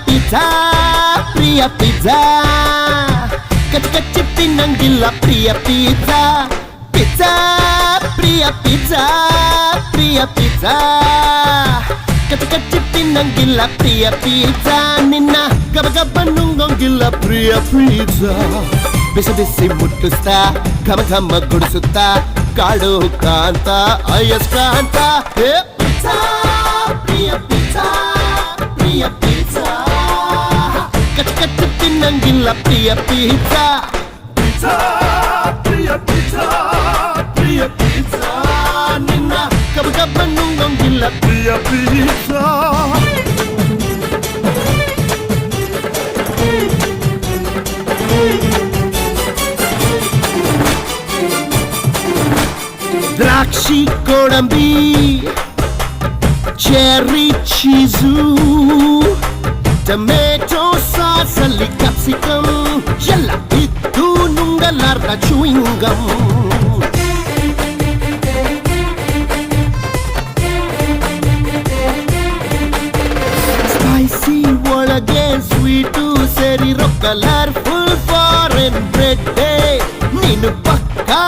pizza ಪ್ರಿಯ pizza ಕಚ್ ಕಚ್ಚಿ ತಿನ್ನಂಗಿಲ್ಲ ಪ್ರಿಯ pizza pizza ಪ್ರಿಯ pizza ಪ್ರಿಯ pizza ಕಚ್ ಕಚ್ಚಿ ತಿನ್ನಂಗಿಲ್ಲ ಪ್ರಿಯ pizza ನಿನ್ನ ಗಬಗಬ್ಬ ನುಂಗಂಗಿಲ್ಲ ಪ್ರಿಯ pizza ಬಿಸಿ ಬಿಸಿ ಮುಟ್ಟಿಸ್ತಾ ಘಮ ಘಮ ಗುಡಿಸುತ್ತಾ ಕಾಡು ಕಾಂತ ಅಯಸ್ಕಾಂತ ಹೇ ಪಿಜ್ಜಾ ಪ್ರಿಯ ಪಿಜ್ಜಾ ಪ್ರಿಯ ಪಿಜ್ಜಾ ಕಚ್ ಕಚ್ಚಿ ತಿನ್ನಂಗಿಲ್ಲ ಪ್ರಿಯ ಪಿಜ್ಜಾ ಪಿಜ್ಜಾ ಪ್ರಿಯ pizza ಪ್ರಿಯ pizza ನಿನ್ನ ಗಬಗಬ್ಬ ನುಂಗಂಗಿಲ್ಲ ಪ್ರಿಯ ಪಿಜ್ಜಾ ದ್ರಾಕ್ಷಿ ಗೋಡಂಬಿ ಚೆರ್ರಿ ಚೀಸು ಟೊಮೆಟೊ ಸಾಸ್ ಅಲ್ಲಿ ಕ್ಯಾಪ್ಸಿಕಮ್ ಎಲ್ಲ ಇದ್ದು ನುಂಗಲಾರ್ದ ಚೂಯಿಂಗಮ್ ಸ್ಪೈಸಿ ಒಳಗೆ ಸ್ವೀಟು ಸೇರಿರೋ ಕಲರ್ಫುಲ್ ಫಾರೆನ್ ಬ್ರೆಡ್ ನೀನು ಪಕ್ಕಾ